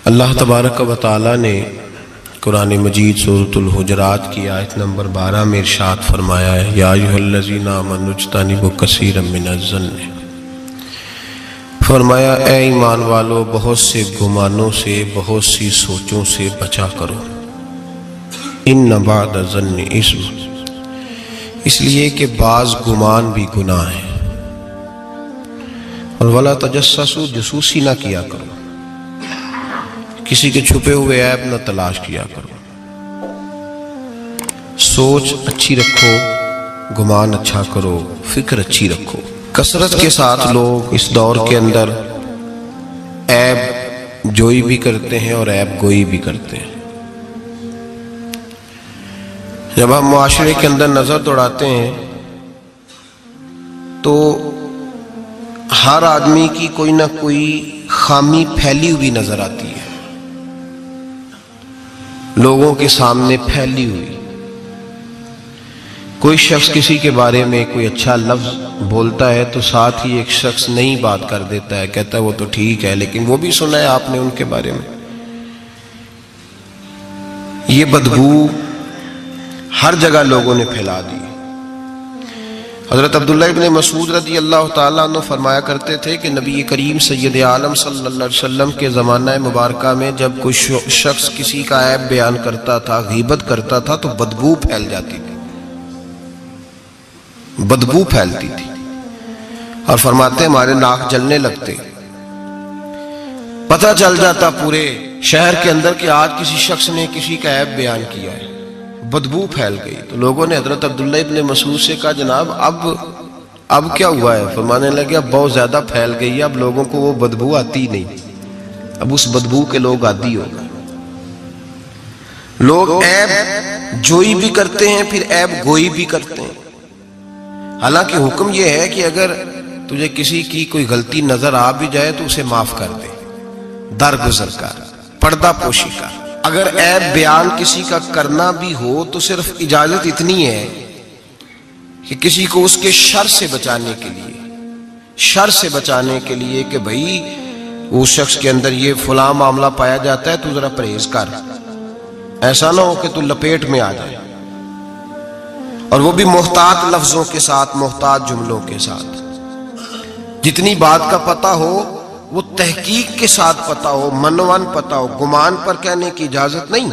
اللہ تبارک و تعالی نے قرآن مجید سورۃ الحجرات کی آیت نمبر 12 میں ارشاد فرمایا ہے، یا ایھا الذین آمنوا اجتنبوا کثیرا من الظن، فرمایا اے ایمان والو بہت سے گمانوں سے، بہت سی سوچوں سے بچا کرو، ان بعض الظن اثم، اس لیے کہ بعض گمان بھی گناہ ہے، اور ولا تجسسوا، جاسوسی نہ کیا کرو، کسی کے چھپے ہوئے عیب نہ تلاش کیا کرو، سوچ اچھی رکھو، گمان اچھا کرو، فکر اچھی رکھو۔ کثرت کے ساتھ لوگ اس دور کے اندر عیب جوئی بھی کرتے ہیں اور عیب گوئی بھی کرتے ہیں۔ جب ہم معاشرے کے اندر نظر دوڑاتے ہیں تو ہر آدمی کی کوئی نہ کوئی خامی پھیلی ہوئی نظر آتی ہے، لوگوں کے سامنے پھیلی ہوئی۔ کوئی شخص کسی کے بارے میں کوئی اچھا لفظ بولتا ہے تو ساتھ ہی ایک شخص نئی بات کر دیتا ہے، کہتا ہے وہ تو ٹھیک ہے، لیکن وہ بھی سنا ہے آپ نے ان کے بارے میں۔ یہ بدبو ہر جگہ لوگوں نے پھیلا دی۔ حضرت عبداللہ ابن مسعود رضی اللہ تعالیٰ عنہ فرمایا کرتے تھے کہ نبی کریم سید عالم صلی اللہ علیہ وسلم کے زمانہ مبارکہ میں جب کوئی شخص کسی کا عیب بیان کرتا تھا، غیبت کرتا تھا، تو بدبو پھیل جاتی تھی، بدبو پھیلتی تھی، اور فرماتے ہمارے ناک جلنے لگتے، پتہ چل جاتا پورے شہر کے اندر کہ آج کسی شخص نے کسی کا عیب بیان کیا ہے، بدبو پھیل گئی۔ تو لوگوں نے حضرت عبداللہ ابن مسعود سے کہا جناب اب کیا ہوا ہے؟ فرمانے لگے اب بہت زیادہ پھیل گئی ہے، اب لوگوں کو وہ بدبو آتی نہیں، اب اس بدبو کے لوگ عادی ہو گئے۔ لوگ عیب جوئی بھی کرتے ہیں، پھر عیب گوئی بھی کرتے ہیں۔ حالانکہ حکم یہ ہے کہ اگر تجھے کسی کی کوئی غلطی نظر آ بھی جائے تو اسے معاف کر دے، درگزر کر، پردہ پوشی کر۔ اگر عیب بیان کسی کا کرنا بھی ہو تو صرف اجازت اتنی ہے کہ کسی کو اس کے شر سے بچانے کے لیے کہ بھئی اس شخص کے اندر یہ فلاں معاملہ پایا جاتا ہے، تو ذرا پرہیز کر، ایسا نہ ہو کہ تو لپیٹ میں آ جائے، اور وہ بھی محتاط لفظوں کے ساتھ، محتاط جملوں کے ساتھ۔ جتنی بات کا پتہ ہو وہ تحقیق کے ساتھ پتہ ہو، منوان پتہ ہو، گمان پر کہنے کی اجازت نہیں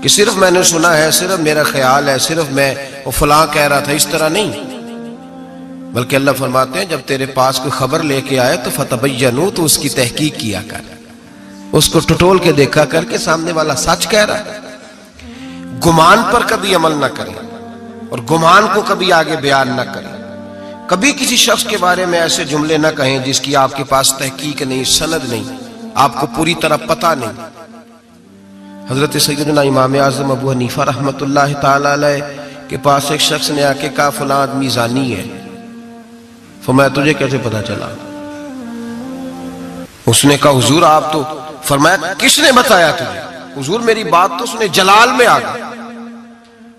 کہ صرف میں نے سنا ہے، صرف میرا خیال ہے، صرف میں وہ فلاں کہہ رہا تھا، اس طرح نہیں۔ بلکہ اللہ فرماتے ہیں جب تیرے پاس کوئی خبر لے کے آئے تو فتبینوا، تو اس کی تحقیق کیا کر، اس کو ٹٹول کے دیکھا کر کے سامنے والا سچ کہہ رہا ہے۔ گمان پر کبھی عمل نہ کریں، اور گمان کو کبھی آگے بیان نہ کریں۔ کبھی کسی شخص کے بارے میں ایسے جملے نہ کہیں جس کی آپ کے پاس تحقیق نہیں، سند نہیں، آپ کو پوری طرح پتہ نہیں۔ حضرت سیدنا امام اعظم ابو حنیفہ رحمۃ اللہ تعالی علیہ کے پاس ایک شخص نے آ کے کہا فلاں آدمی زانی ہے۔ فرمایا تجھے کیسے پتہ چلا؟ اس نے کہا حضور آپ تو، فرمایا کس نے بتایا تجھے؟ حضور میری بات تو سنے، جلال میں آ گیا۔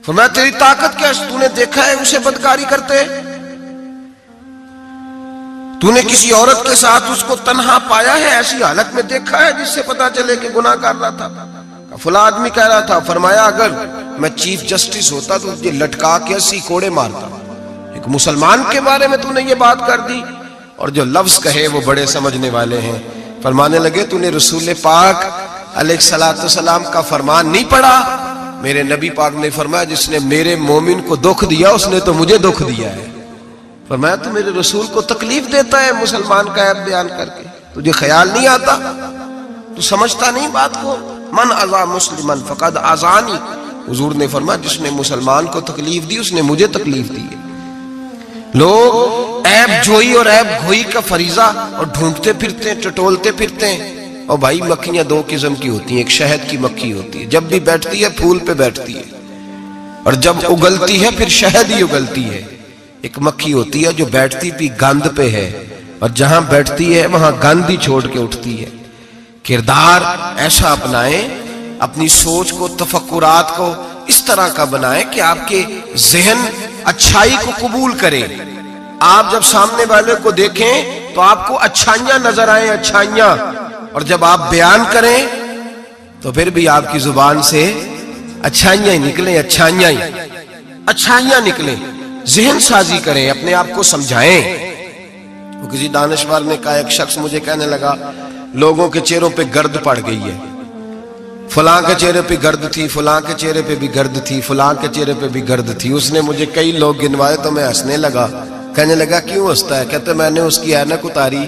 فرمایا تیری طاقت کیا ہے؟ تو نے دیکھا ہے اسے بدکاری کرتے؟ تو نے کسی عورت کے ساتھ اس کو تنہا پایا ہے، ایسی حالت میں دیکھا ہے جس سے پتا چلے کہ گناہ کر رہا تھا؟ فلاں آدمی کہہ رہا تھا۔ فرمایا اگر میں چیف جسٹس ہوتا تو تجھے لٹکا کے 80 کوڑے مارتا۔ ایک مسلمان کے بارے میں تو نے یہ بات کر دی، اور جو لفظ کہے وہ بڑے سمجھنے والے ہیں۔ فرمانے لگے تو نے رسول پاک علیہ السلام کا فرمان نہیں پڑھا؟ میرے نبی پاک نے فرمایا جس نے میرے مومن کو دکھ دیا اس نے تو مجھے دکھ دیا ہے۔ فرمایا تو میرے رسول کو تکلیف دیتا ہے مسلمان کا عیب بیان کر کے، تجھے خیال نہیں آتا؟ تو سمجھتا نہیں بات کو؟ من اذا مسلما فقد اذانی، حضور نے فرمایا جس نے مسلمان کو تکلیف دی اس نے مجھے تکلیف دی ہے۔ لوگ عیب جوئی اور عیب گوئی کا فریضہ اور ڈھونڈتے پھرتے ہیں، ٹٹولتے پھرتے ہیں۔ اور بھائی مکھیاں دو قسم کی ہوتی ہیں، ایک شہد کی مکھی ہوتی ہے، جب بھی بیٹھتی ہے پھول پہ بیٹھتی ہے، اور جب اگلتی ہے پھر شہد ہی اگلتی ہے۔ ایک مکھی ہوتی ہے جو بیٹھتی بھی گند پہ ہے، اور جہاں بیٹھتی ہے وہاں گند ہی چھوڑ کے اٹھتی ہے۔ کردار ایسا اپنائیں، اپنی سوچ کو، تفکرات کو اس طرح کا بنائیں کہ آپ کے ذہن اچھائی کو قبول کرے۔ آپ جب سامنے والے کو دیکھیں تو آپ کو اچھائیاں نظر آئیں، اچھائیاں، اور جب آپ بیان کریں تو پھر بھی آپ کی زبان سے اچھائیاں نکلیں، اچھائیاں نکلیں، ذہن سازی کریں، اپنے آپ کو سمجھائیں۔ وہ کسی دانشور نے کہا، ایک شخص مجھے کہنے لگا لوگوں کے چہروں پہ گرد پڑ گئی ہے، فلاں کے چہرے پہ گرد تھی، فلاں کے چہرے پہ بھی گرد تھی، فلاں کے چہرے پہ بھی گرد تھی۔ اس نے مجھے کئی لوگ گنوائے تو میں ہنسنے لگا۔ کہنے لگا کیوں ہنستا ہے؟ کہتے میں نے اس کی اینک اتاری،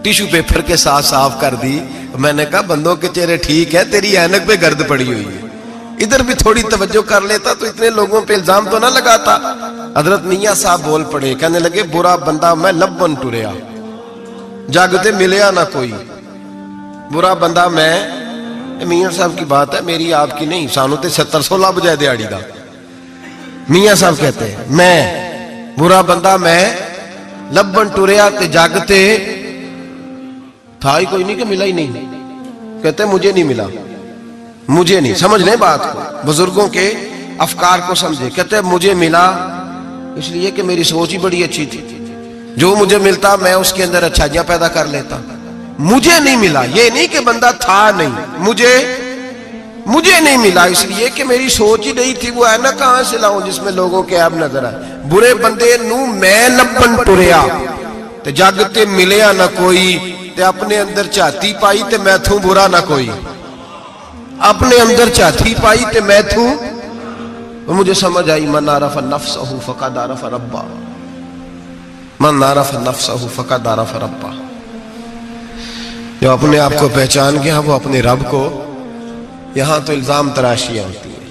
ٹیشو پیپر کے ساتھ صاف کر دی۔ میں نے کہا بندوں کے چہرے ٹھیک ہے، تیری اینک پہ گرد پڑی ہوئی ہے، ادھر بھی تھوڑی توجہ کر لیتا تو اتنے لوگوں پہ الزام تو نہ لگاتا۔ حضرت میاں صاحب بول پڑے، کہنے لگے برا بندہ میں لبن ٹریا، جاگتے ملیا نہ کوئی، برا بندہ میں۔ میاں صاحب کی بات ہے، میری آپ کی نہیں، سانو تے 70-16 بجائے دیاڑی دا۔ میاں صاحب کہتے ہیں میں برا بندہ میں لبن ٹریا تے جاگتے تھا ہی کوئی نہیں کہ ملا ہی نہیں۔ کہتے مجھے نہیں ملا، مجھے نہیں، سمجھ لیں بات کو، بزرگوں کے افکار کو سمجھے۔ کہتے مجھے ملا اس لیے کہ میری سوچ ہی بڑی اچھی تھی، جو مجھے ملتا میں اس کے اندر اچھائیاں پیدا کر لیتا۔ مجھے نہیں ملا، یہ نہیں کہ بندہ تھا نہیں، مجھے نہیں ملا اس لیے کہ میری سوچ ہی نہیں تھی۔ وہ ہے نا کہاں سے لاؤں جس میں لوگوں کے عیب نظر آئے؟ برے بندے نو میں لبن ٹریا تے جاگتے ملیا نہ کوئی، تے اپنے اندر چاہتی پائی تے میں تھوں برا نہ کوئی، اپنے اندر چاہتی پائی تے میں تھوں۔ اور مجھے سمجھ آئی من عرف نفسہ فقد عرف ربہ، من عرف نفسہ فقد عرف ربہ۔ جو اپنے آپ کو پہچان گیا وہ اپنے رب کو، یہاں تو الزام تراشیاں ہوتی ہیں،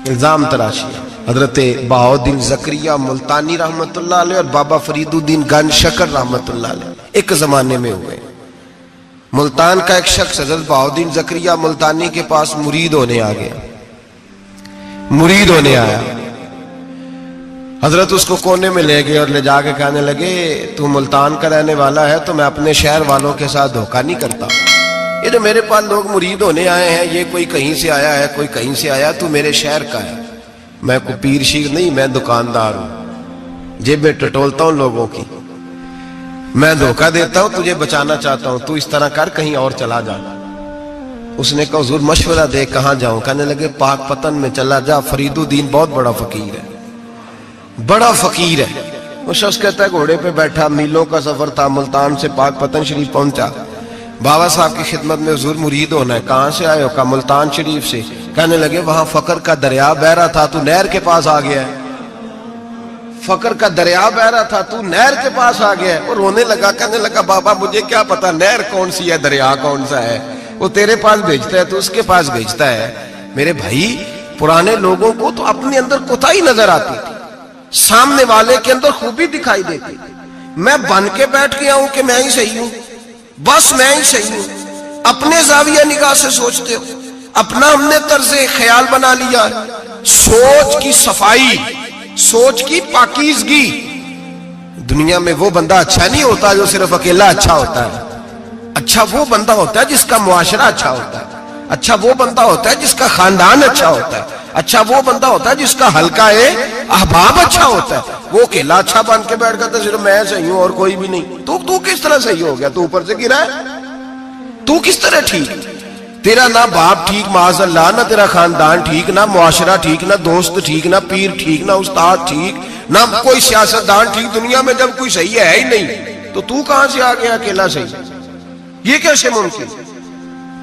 الزام تراشیاں۔ حضرت بہاؤالدین زکریا ملتانی رحمت اللہ علیہ اور بابا فرید الدین گنج شکر رحمت اللہ علیہ ایک زمانے میں ہوئے۔ ملتان کا ایک شخص حضرت بہاؤالدین زکریا ملتانی کے پاس مرید ہونے آ گیا، مرید ہونے آیا۔ حضرت اس کو کونے میں لے گئے اور لے جا کے کہنے لگے تو ملتان کا رہنے والا ہے تو میں اپنے شہر والوں کے ساتھ دھوکہ نہیں کرتا، یہ جو میرے پاس لوگ مرید ہونے آئے ہیں یہ کوئی کہیں سے آیا ہے، کوئی کہیں سے آیا، تو میرے شہر کا ہے، میں کوئی پیر شیر نہیں، میں دکاندار ہوں، جیبیں ٹٹولتا ہوں لوگوں کی، میں دھوکہ دیتا ہوں، تجھے بچانا چاہتا ہوں، تو اس طرح کر کہیں اور چلا جا۔ اس نے کہا حضور مشورہ دے کہاں جاؤں؟ کہنے لگے پاک پتن میں چلا جا، فرید الدین بہت بڑا فقیر ہے، بڑا فقیر ہے۔ وہ شخص کہتا ہے گھوڑے پہ بیٹھا، میلوں کا سفر تھا، ملتان سے پاک پتن شریف پہنچا، بابا صاحب کی خدمت میں حضور مرید ہونا ہے، کہاں سے آئے ہو؟ کہا ملتان شریف سے۔ کہنے لگے وہاں فقر کا دریا بہ رہا تھا، تو نہر کے پاس آ گیا ہے، فقر کا دریا بہ رہا تھا تو نہر کے پاس آ گیا ہے۔ اور رونے لگا، کہنے لگا بابا مجھے کیا پتا نہر کون سی ہے، دریا کون سا ہے، وہ تیرے پاس بھیجتا ہے تو اس کے پاس بھیجتا ہے۔ میرے بھائی پرانے لوگوں کو تو اپنے اندر کوتاہی نظر آتی تھی، سامنے والے کے اندر خوبی دکھائی دیتی۔ میں بن کے بیٹھ گیا ہوں کہ میں ہی صحیح ہوں، بس میں ہی صحیح ہوں، اپنے زاویہ نگاہ سے سوچتے ہو، اپنا ہم نے طرز خیال بنا لیا۔ سوچ کی صفائی، سوچ کی پاکیزگی۔ دنیا میں وہ بندہ اچھا نہیں ہوتا جو صرف اکیلا اچھا ہوتا ہے، اچھا وہ بندہ ہوتا ہے جس کا معاشرہ اچھا ہوتا ہے، اچھا وہ بندہ ہوتا ہے جس کا خاندان اچھا ہوتا ہے، اچھا وہ بندہ ہوتا ہے جس کا حلقہ احباب اچھا ہوتا ہے۔ وہ اکیلا اچھا بن کے بیٹھ گیا صرف میں صحیح ہوں اور کوئی بھی نہیں۔ تو کس طرح صحیح ہو گیا؟ تو اوپر سے گرا ہے، تو کس طرح ٹھیک؟ تیرا نہ باپ ٹھیک معاذ اللہ، نہ تیرا خاندان ٹھیک، نہ معاشرہ ٹھیک، نہ دوست ٹھیک، نہ پیر ٹھیک، نہ استاد ٹھیک، نہ کوئی سیاستدان ٹھیک۔ دنیا میں جب کوئی صحیح ہے ہی نہیں تو کہاں سے آ گیا اکیلا صحیح؟ یہ کیسے ممکن؟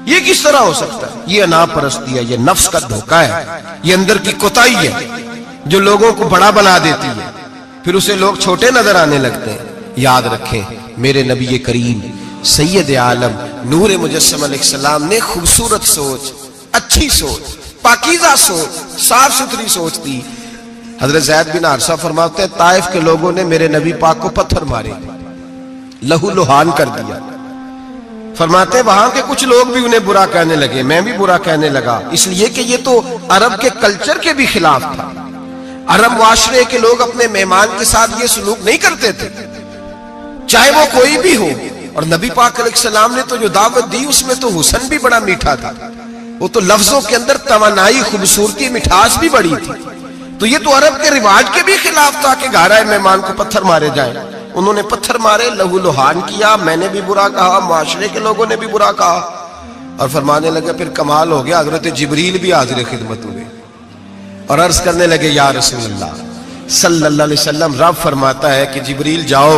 یہ کس طرح ہو سکتا ہے؟ یہ انا پرستی ہے، یہ نفس کا دھوکہ ہے، یہ اندر کی کوتاہی ہے جو لوگوں کو بڑا بنا دیتی ہے، پھر اسے لوگ چھوٹے نظر آنے لگتے ہیں۔ یاد رکھیں میرے نبی کریم سید عالم نور مجسم علیہ السلام نے خوبصورت سوچ، اچھی سوچ، پاکیزہ سوچ، صاف ستھری سوچ دی۔ حضرت زید بن حارثہ فرماتے ہیں طائف کے لوگوں نے میرے نبی پاک کو پتھر مارے، لہو لہان کر دیا۔ فرماتے وہاں کے کچھ لوگ بھی انہیں برا کہنے لگے، میں بھی برا کہنے لگا، اس لیے کہ یہ تو عرب کے کلچر کے بھی خلاف تھا۔ عرب معاشرے کے لوگ اپنے مہمان کے ساتھ یہ سلوک نہیں کرتے تھے، چاہے وہ کوئی بھی ہو۔ اور نبی پاک علیہ السلام نے تو جو دعوت دی اس میں تو حسن بھی بڑا میٹھا تھا، وہ تو لفظوں کے اندر توانائی، خوبصورتی، مٹھاس بھی بڑی تھی۔ تو یہ تو عرب کے رواج کے بھی خلاف تھا کہ گھر آئے مہمان کو پتھر مارے جائیں۔ انہوں نے پتھر مارے، لہو لہان کیا، میں نے بھی برا کہا، معاشرے کے لوگوں نے بھی برا کہا، اور فرمانے لگے پھر کمال ہو گیا، حضرت جبریل بھی حاضر خدمت ہوئے اور عرض کرنے لگے یا رسول اللہ صلی اللہ علیہ وسلم، رب فرماتا ہے کہ جبریل جاؤ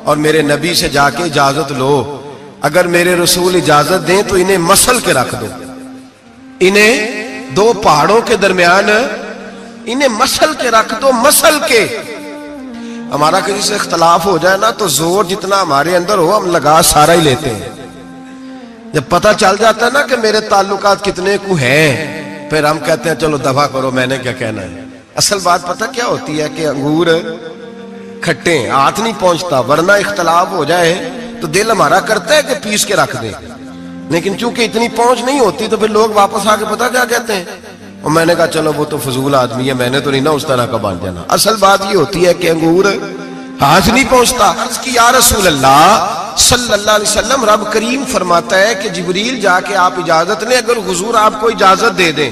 اور میرے نبی سے جا کے اجازت لو، اگر میرے رسول اجازت دیں تو انہیں مسل کے رکھ دو، انہیں دو پہاڑوں کے درمیان انہیں مسل کے رکھ دو، مسل کے۔ ہمارا کسی سے اختلاف ہو جائے نا تو زور جتنا ہمارے اندر ہو ہم لگا سارا ہی لیتے ہیں، جب پتہ چل جاتا ہے نا کہ میرے تعلقات کتنے کو ہیں پھر ہم کہتے ہیں چلو دفع کرو، میں نے کیا کہنا ہے۔ اصل بات پتہ کیا ہوتی ہے کہ انگور کھٹے ہیں، ہاتھ نہیں پہنچتا، ورنہ اختلاف ہو جائے تو دل ہمارا کرتا ہے کہ پیس کے رکھ دیں، لیکن چونکہ اتنی پہنچ نہیں ہوتی تو پھر لوگ واپس آ کے پتہ کیا کہتے ہیں، اور میں نے کہا چلو وہ تو فضول آدمی ہے، میں نے تو نہیں نا اس طرح کا باندھ جانا۔ اصل بات یہ ہوتی ہے کہ انگور ہاتھ نہیں پہنچتا۔ عرض کی یا رسول اللہ صلی اللہ علیہ وسلم، رب کریم فرماتا ہے کہ جبریل جا کے آپ اجازت لیں، اگر حضور آپ کو اجازت دے دیں۔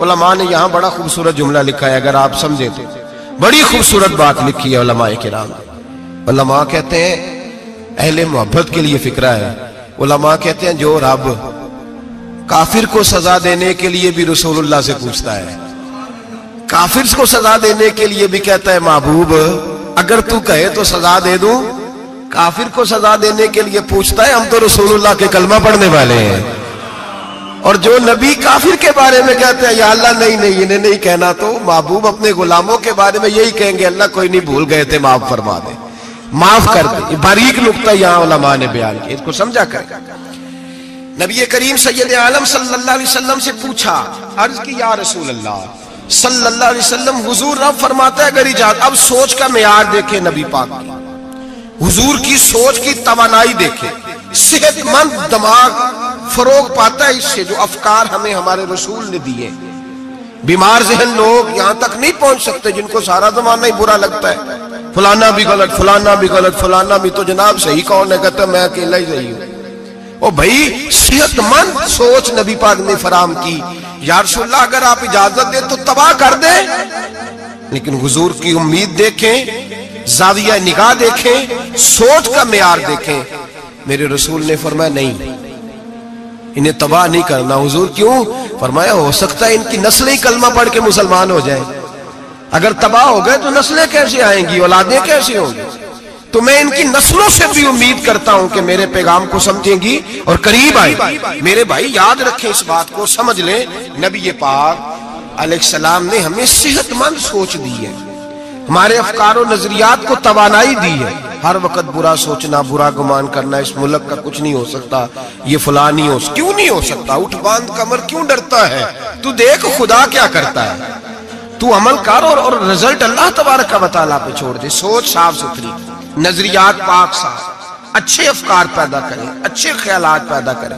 علماء نے یہاں بڑا خوبصورت جملہ لکھا ہے، اگر آپ سمجھیں تو بڑی خوبصورت بات لکھی ہے علماء کرام۔ علماء کہتے ہیں، اہل محبت کے لیے فکرہ ہے، علماء کہتے ہیں جو رب کافر کو سزا دینے کے لیے بھی رسول اللہ سے پوچھتا ہے، کافر کو سزا دینے کے لیے بھی کہتا ہے محبوب اگر تو کہے تو سزا دے دوں، کافر کو سزا دینے کے لیے پوچھتا ہے، ہم تو رسول اللہ کے کلمہ پڑھنے والے ہیں۔ اور جو نبی کافر کے بارے میں کہتے ہیں یا اللہ نہیں انہیں نہیں کہنا، تو محبوب اپنے غلاموں کے بارے میں یہی کہیں گے اللہ کوئی نہیں، بھول گئے تھے، معاف فرما دے، معاف کر دے۔ یہ باریک نقطہ یہاں علماء نے بیان کیا، اس کو سمجھا کر۔ نبی کریم سید عالم صلی اللہ علیہ وسلم سے پوچھا، عرض کی یا رسول اللہ صلی اللہ علیہ وسلم، حضور رب فرماتا ہے اگر اجازت۔ اب سوچ کا معیار دیکھیں نبی پاک کی، حضور کی سوچ کی توانائی دیکھیں، صحت مند دماغ فروغ پاتا ہے اس سے، جو افکار ہمیں ہمارے رسول نے دیے۔ بیمار ذہن لوگ یہاں تک نہیں پہنچ سکتے جن کو سارا زمانہ ہی برا لگتا ہے، فلانا بھی غلط، فلانا بھی غلط، فلانا بھی، تو جناب صحیح کون ہے؟ کہتا میں اکیلا ہی صحیح ہوں۔ او بھائی صحت مند سوچ نبی پاک نے فراہم کی، یا رسول اللہ اگر آپ اجازت دیں تو تباہ کر دیں، لیکن حضور کی امید دیکھیں، زاویہ نگاہ دیکھیں، سوچ کا معیار دیکھیں۔ میرے رسول نے فرمایا نہیں، انہیں تباہ نہیں کرنا۔ حضور کیوں؟ فرمایا ہو سکتا ہے ان کی نسلیں کلمہ پڑھ کے مسلمان ہو جائیں، اگر تباہ ہو گئے تو نسلیں کیسے آئیں گی، اولادیں کیسے ہوں گی؟ تو میں ان کی نسلوں سے بھی امید کرتا ہوں کہ میرے پیغام کو سمجھیں گی اور قریب آئیں۔ میرے بھائی یاد رکھیں اس بات کو، سمجھ لیں نبی پاک علیہ السلام نے ہمیں صحت مند سوچ دی ہے، ہمارے افکار و نظریات کو توانائی دی ہے۔ ہر وقت برا سوچنا، برا گمان کرنا، اس ملک کا کچھ نہیں ہو سکتا، یہ فلاں نہیں ہو سکتا، کیوں نہیں ہو سکتا؟ اٹھ باندھ کمر کیوں ڈرتا ہے؟ تو دیکھ خدا کیا کرتا ہے، تو عمل کر اور رزلٹ اللہ تبارک و تعالیٰ پہ چھوڑ دے۔ سوچ صاف ستھری، نظریات پاک صاف، اچھے افکار پیدا کریں، اچھے خیالات پیدا کریں،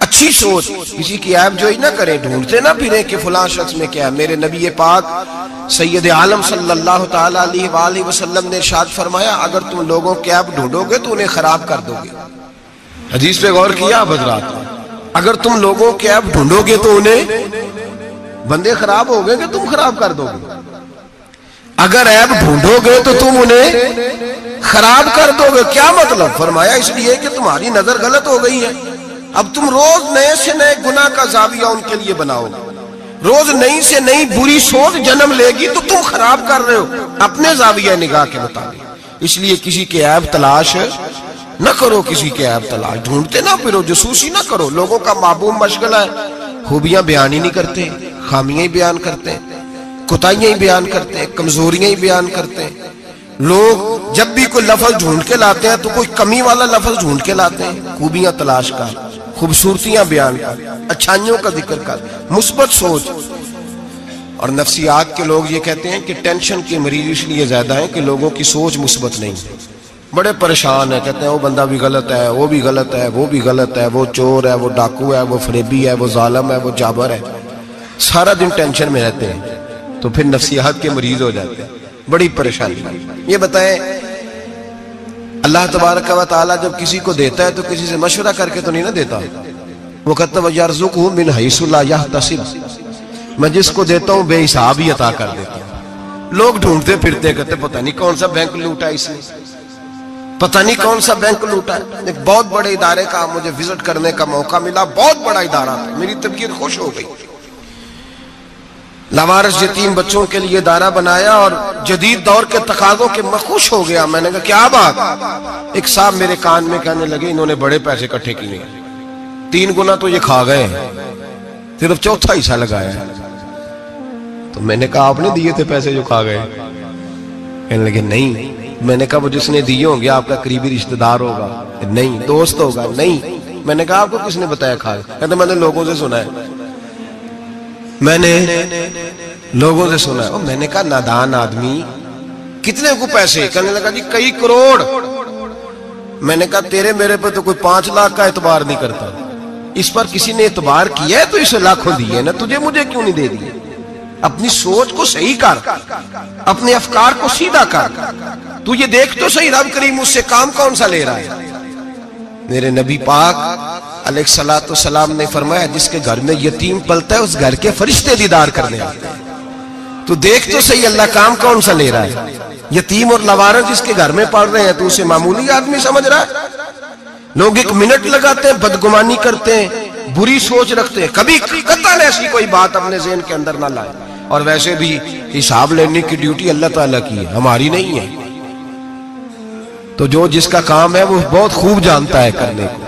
اچھی سوچ، کسی کی عیب جوئی نہ کریں، ڈھونڈتے نہ پھریں کہ فلاں شخص میں کیا ہے۔ میرے نبی پاک سید عالم صلی اللہ تعالیٰ علیہ وآلہ وسلم نے ارشاد فرمایا اگر تم لوگوں کے عیب ڈھونڈو گے تو انہیں خراب کر دو گے۔ حدیث پہ غور کیا حضرات؟ اگر تم لوگوں کے عیب ڈھونڈو گے تو انہیں، بندے خراب ہو گئے کہ تم خراب کر دو گے؟ اگر عیب ڈھونڈو گے تو تم انہیں خراب کر دو گے۔ کیا مطلب؟ فرمایا اس لیے کہ تمہاری نظر غلط ہو گئی ہے، اب تم روز نئے سے نئے گناہ کا زاویہ ان کے لیے بناؤ گے، روز نئی سے نئی بری سوچ جنم لے گی تو تم خراب کر رہے ہو اپنے زاویہ نگاہ کے مطابق۔ اس لیے کسی کے عیب تلاش نہ کرو، کسی کے عیب تلاش ڈھونڈتے نہ پھرو، جاسوسی نہ کرو۔ لوگوں کا معبوم مشغلہ ہے، خوبیاں بیان ہی نہیں کرتے، خامیاں ہی بیان کرتے ہیں، کوتاہیاں ہی بیان کرتے ہیں، کمزوریاں ہی بیان کرتے ہیں۔ لوگ جب بھی کوئی لفظ ڈھونڈ کے لاتے ہیں تو کوئی کمی والا لفظ ڈھونڈ کے لاتے ہیں، خوبیاں تلاش کر، خوبصورتیاں بیان کر، اچھائیوں کا ذکر کر، مثبت سوچ۔ اور نفسیات کے لوگ یہ کہتے ہیں کہ ٹینشن کے مریض اس لیے زیادہ ہیں کہ لوگوں کی سوچ مثبت نہیں، بڑے پریشان ہیں، کہتے ہیں وہ بندہ بھی غلط ہے، وہ بھی غلط ہے، وہ بھی غلط ہے، وہ چور ہے، وہ ڈاکو ہے، وہ فریبی ہے، وہ ظالم ہے، وہ جابر ہے، سارا دن ٹینشن میں رہتے ہیں، تو پھر نفسیات کے مریض ہو جاتے ہیں، بڑی پریشانی۔ یہ بتائیں اللہ تبارک و تعالیٰ جب کسی کو دیتا ہے تو کسی سے مشورہ کر کے تو نہیں نہ دیتا، وہ کہتا ہے یرزقہ من حیث لا یحتسب، میں جس کو دیتا ہوں بے حساب ہی عطا کر دیتا ہوں۔ لوگ ڈھونڈتے پھرتے کہتے پتہ نہیں کون سا بینک لوٹا اس نے، پتہ نہیں کون سا بینک لوٹا ہے. ایک بہت بڑے ادارے کا مجھے وزٹ کرنے کا موقع ملا, بہت بڑا ادارہ تھا, میری طبیعت خوش ہو گئی. لاوارث یتیم بچوں کے لیے ادارہ بنایا اور جدید دور کے تقاضوں کے میں خوش ہو گیا. میں نے کہا کیا بات. ایک صاحب میرے کان میں کہنے لگے انہوں نے بڑے پیسے اکٹھے کیے, 3 گنا تو یہ کھا گئے, صرف چوتھا حصہ لگایا ہے. تو میں نے کہا آپ نے دیے تھے پیسے جو کھا گئے؟ کہنے لگے نہیں. میں نے کہا وہ جس نے دیے ہوں گے آپ کا قریبی رشتہ دار ہوگا؟ نہیں. دوست ہوگا؟ نہیں. میں نے کہا آپ کو کس نے بتایا کھا گئے؟ کہتے میں نے لوگوں سے سنا ہے, میں نے لوگوں سے سنا ہے. میں نے کہا نادان آدمی, کتنے کو پیسے؟ کہنے لگا جی کئی کروڑ. میں نے کہا تیرے میرے پہ تو کوئی 5 لاکھ کا اعتبار نہیں کرتا, اس پر کسی نے اعتبار کیا ہے تو اسے لاکھوں دیے نا, تجھے مجھے کیوں نہیں دے دیے؟ اپنی سوچ کو صحیح کر, اپنے افکار کو سیدھا کر. تو یہ دیکھ تو صحیح رب کریم اس سے کام کون سا لے رہا ہے. میرے نبی پاک علیہ الصلوۃ والسلام نے فرمایا جس کے گھر میں یتیم پلتا ہے اس گھر کے فرشتے دیدار کرنے آتے ہیں. تو دیکھ تو صحیح اللہ کام کون سا لے رہا ہے. یتیم اور لاوارث جس کے گھر میں پڑھ رہے ہیں تو اسے معمولی آدمی سمجھ رہا ہے. لوگ 1 منٹ لگاتے ہیں, بدگمانی کرتے ہیں, بری سوچ رکھتے ہیں, کبھی قطعاً ایسی کوئی بات اپنے ذہن کے اندر نہ لائے. اور ویسے بھی حساب لینے کی ڈیوٹی اللہ تعالیٰ کی ہے, ہماری نہیں ہے. تو جو جس کا کام ہے وہ بہت خوب جانتا ہے کرنے کو,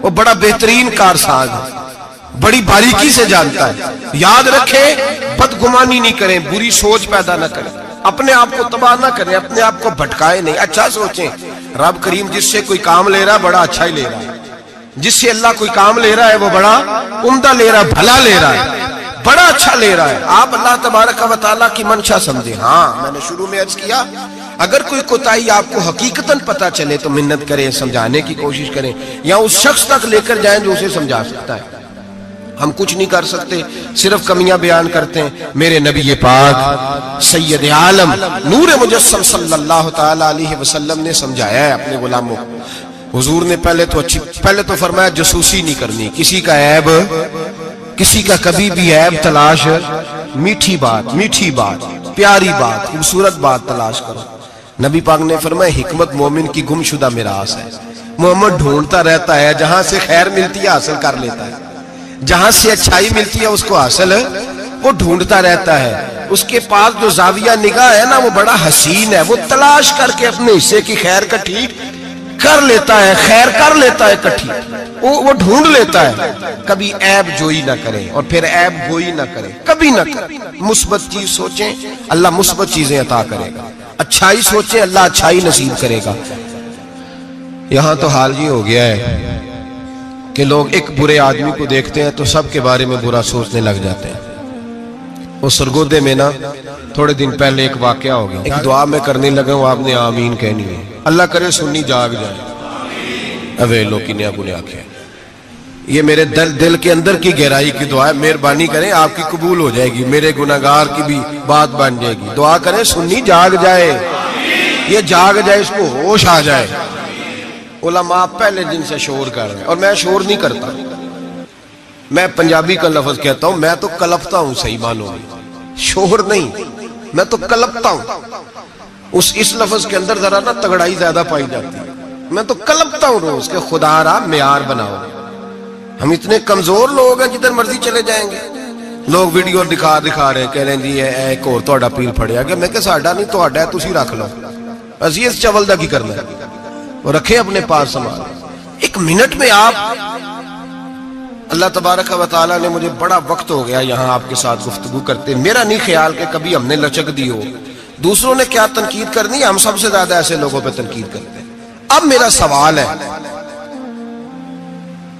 وہ بڑا بہترین کارساز ہے, بڑی باریکی سے جانتا ہے. یاد رکھیں بدگمانی نہیں کریں, بری سوچ پیدا نہ کریں, اپنے آپ کو تباہ نہ کریں, اپنے آپ کو بھٹکائے نہیں. اچھا سوچیں رب کریم جس سے کوئی کام لے رہا ہے بڑا اچھا ہی لے رہا ہے. جس سے اللہ کوئی کام لے رہا ہے وہ بڑا عمدہ لے رہا ہے, بھلا لے رہا ہے, بڑا اچھا لے رہا ہے. آپ اللہ تبارک و تعالیٰ کی منشا سمجھیں. ہاں میں نے شروع میں عرض کیا اگر کوئی کوتاہی آپ کو حقیقتاً پتہ چلے تو منت کریں, سمجھانے کی کوشش کریں, یا اس شخص تک لے کر جائیں جو اسے سمجھا سکتا ہے. ہم کچھ نہیں کر سکتے, صرف کمیاں بیان کرتے ہیں. میرے نبی پاک سید عالم نور مجسم صلی اللہ تعالی علیہ وسلم نے سمجھایا ہے اپنے غلاموں کو. حضور نے پہلے تو فرمایا جاسوسی نہیں کرنی, کسی کا عیب, کسی کا کبھی بھی عیب تلاش, میٹھی بات, پیاری بات, خوبصورت بات تلاش کرو. نبی پاک نے فرمایا حکمت مومن کی گمشدہ میراث ہے. محمد ڈھونڈتا رہتا ہے, جہاں سے خیر ملتی ہے حاصل کر لیتا ہے, جہاں سے اچھائی ملتی ہے اس کو حاصل وہ ڈھونڈتا رہتا ہے. اس کے پاس جو زاویہ نگاہ ہے نا وہ بڑا حسین ہے, وہ تلاش کر کے اپنے حصے کی خیر کٹھی کر لیتا ہے, خیر کر لیتا ہے کٹھی, وہ ڈھونڈ لیتا ہے. کبھی عیب جوئی نہ کریں اور پھر عیب گوئی نہ کریں, کبھی نہ کریں. مثبت چیز سوچیں اللہ مثبت چیزیں عطا کرے گا, اچھائی سوچیں اللہ اچھائی نصیب کرے گا. یہاں تو حال یہ ہو گیا ہے کہ لوگ ایک برے آدمی کو دیکھتے ہیں تو سب کے بارے میں برا سوچنے لگ جاتے ہیں. وہ سرگودے میں نا تھوڑے دن پہلے ایک واقعہ ہو گیا, ایک دعا میں کرنے لگا ہوں, آپ نے آمین کہنی ہے. اللہ کرے سنی جاگ جائے. اوے لوکی نے ابو نے آکھے یہ میرے دل کے اندر کی گہرائی کی دعا ہے, مہربانی کریں آپ کی قبول ہو جائے گی, میرے گناہگار کی بھی بات بن جائے گی. دعا کریں سنی جاگ جائے, یہ جاگ جائے, اس کو ہوش آ جائے. علماء پہلے دن سے شور کر رہے ہیں, اور میں شور نہیں کرتا, میں پنجابی کا لفظ کہتا ہوں, میں تو کلپتا ہوں. صحیح معنوں میں شور نہیں, میں تو کلپتا ہوں. اس لفظ کے اندر ذرا نا تگڑائی زیادہ پائی جاتی ہے. میں تو کلپتا ہوں روز کہ خدا را معیار بناؤ. ہم اتنے کمزور لوگ ہیں, جدھر مرضی چلے جائیں گے. لوگ ویڈیو دکھا رہے ہیں, کہہ رہے ہیں جی ایک اور تہاڈا پیل پھڑیا گیا. میں کہ ساڈا نہیں تہاڈا ہے, تسی رکھ لو, اسی اس چول دا کی کرنا ہے, اور رکھیں اپنے پاس سامان. 1 منٹ میں آپ, اللہ تبارک و تعالیٰ نے مجھے بڑا وقت ہو گیا یہاں آپ کے ساتھ گفتگو کرتے, میرا نہیں خیال کہ کبھی ہم نے لچک دی ہو. دوسروں نے کیا تنقید کرنی ہے, ہم سب سے زیادہ ایسے لوگوں پہ تنقید کرتے ہیں. اب میرا سوال ہے,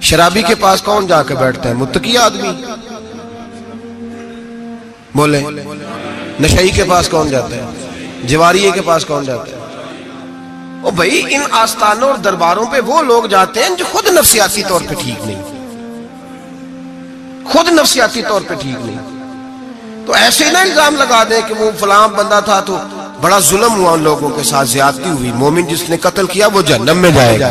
شرابی کے پاس کون جا کے بیٹھتا ہے؟ متقی آدمی. بولے نشئی کے پاس کون جاتا ہے؟ جواریے کے پاس کون جاتا ہے؟ او بھائی ان آستانوں اور درباروں پہ وہ لوگ جاتے ہیں جو خود نفسیاتی طور پہ ٹھیک نہیں, خود نفسیاتی طور پہ ٹھیک نہیں. تو ایسے نہ الزام لگا دیں کہ وہ فلاں بندہ تھا تو بڑا ظلم ہوا ان لوگوں کے ساتھ, زیادتی ہوئی. مومن جس نے قتل کیا وہ جہنم میں جائے گا.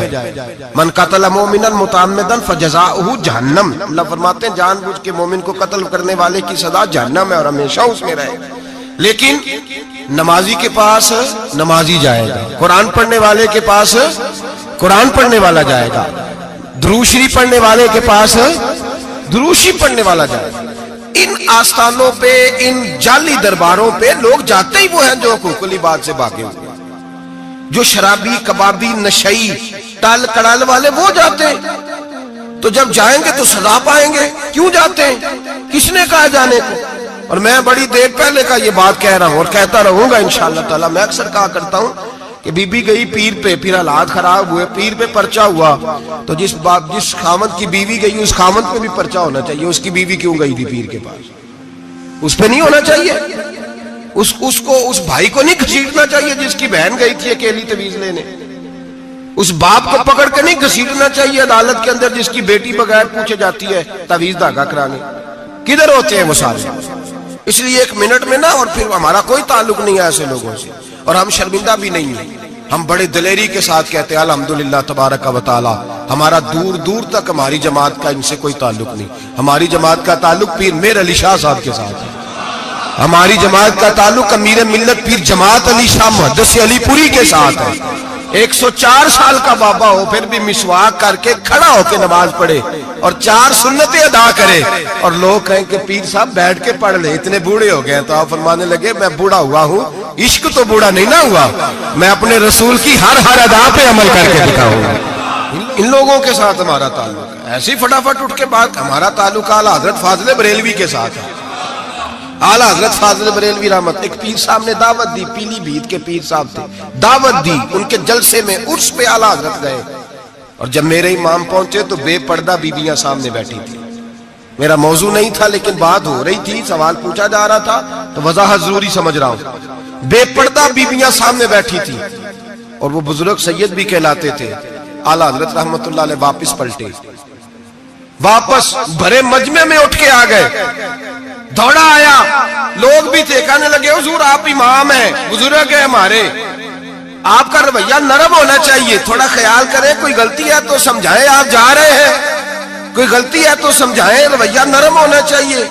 من قتل مومنا متعمدا فجزاؤہ جہنم. اللہ فرماتے ہیں جان بوجھ کے مومن کو قتل کرنے والے کی سزا جہنم ہے اور ہمیشہ اس میں رہے گا. لیکن نمازی کے پاس نمازی جائے گا، قرآن پڑھنے والے کے پاس قرآن پڑھنے والا جائے گا، درود شریف پڑھنے والے کے پاس درود شریف پڑھنے والا جائے گا۔ ان آستانوں پہ، ان جعلی درباروں پہ لوگ جاتے ہی وہ ہیں جو حقوق العباد سے بھاگے ہوئے، جو شرابی، کبابی، نشئی، ٹال کڑال والے وہ جاتے ہیں۔ تو جب جائیں گے تو سزا پائیں گے، کیوں جاتے ہیں؟ کس نے کہا جانے کو؟ اور میں بڑی دیر پہلے کا یہ بات کہہ رہا ہوں اور کہتا رہوں گا انشاءاللہ تعالی۔ میں اکثر کہا کرتا ہوں کہ بی بی گئی پیر پہ، پھر حالات خراب ہوئے، پیر پہ پرچہ ہوا، تو جس خامد کی بیوی گئی اس خامد پہ بھی پرچہ ہونا چاہیے۔ اس کی بیوی کیوں گئی تھی پیر کے پاس؟ اس پہ نہیں ہونا چاہیے؟ اس بھائی کو نہیں گھسیٹنا چاہیے جس کی بہن گئی تھی اکیلی تویز لینے؟ اس باپ کو پکڑ کے نہیں گھسیٹنا چاہیے عدالت کے اندر جس کی بیٹی بغیر پوچھے جاتی ہے تویز دھاگا کرانے؟ کدھر ہوتے ہیں وہ سارے؟ اس لیے ایک منٹ میں نا، اور پھر ہمارا کوئی تعلق نہیں ہے ایسے لوگوں سے، اور ہم شرمندہ بھی نہیں ہیں۔ ہم بڑے دلیری کے ساتھ کہتے ہیں الحمدللہ تبارک و تعالی، ہمارا دور دور تک ہماری جماعت کا ان سے کوئی تعلق نہیں۔ ہماری جماعت کا تعلق پیر میر علی شاہ صاحب کے ساتھ ہے، ہماری جماعت کا تعلق امیر ملت پیر جماعت علی شاہ محدث علی پوری کے ساتھ ہے۔ 104 سال کا بابا ہو پھر بھی مسواک کر کے کھڑا ہو کے نماز پڑھے اور 4 سنتیں ادا کرے، اور لوگ کہیں کہ پیر صاحب بیٹھ کے پڑھ لے، اتنے بوڑھے ہو گئے۔ تو آپ فرمانے لگے میں بوڑھا ہوا ہوں، عشق تو بوڑھا نہیں نہ ہوا، میں اپنے رسول کی ہر ادا پہ عمل کر کے دکھاؤں گا۔ ان لوگوں کے ساتھ ہمارا تعلق ہے۔ ایسی فٹافٹ اٹھ کے بات، ہمارا تعلق اعلیٰ حضرت فاضل بریلوی کے ساتھ ہے۔ اعلیٰ حضرت فاضل بریلوی رحمت، ایک پیر صاحب نے دعوت دی، پیلی بھیت کے پیر صاحب تھے، دعوت دی، ان کے جلسے میں عرس پہ اعلیٰ حضرت گئے، اور جب میرے امام پہنچے تو بے پردہ بیویاں سامنے بیٹھی تھی۔ میرا موضوع نہیں تھا لیکن بات ہو رہی تھی، سوال پوچھا جا رہا تھا تو وضاحت ضروری سمجھ رہا ہوں۔ بے پردہ بیویاں سامنے بیٹھی تھی، اور وہ بزرگ سید بھی کہلاتے تھے۔ اعلیٰ حضرت رحمت اللہ علیہ واپس پلٹے، واپس بھرے مجمع میں اٹھ کے آ گئے، دوڑا آیا، لوگ بھی تھے، کہنے لگے حضور آپ امام ہیں، بزرگ ہیں ہمارے، آپ کا رویہ نرم ہونا چاہیے، تھوڑا خیال کریں، کوئی غلطی ہے تو سمجھائیں، آپ جا رہے ہیں، کوئی غلطی ہے تو سمجھائیں، رویہ نرم ہونا چاہیے،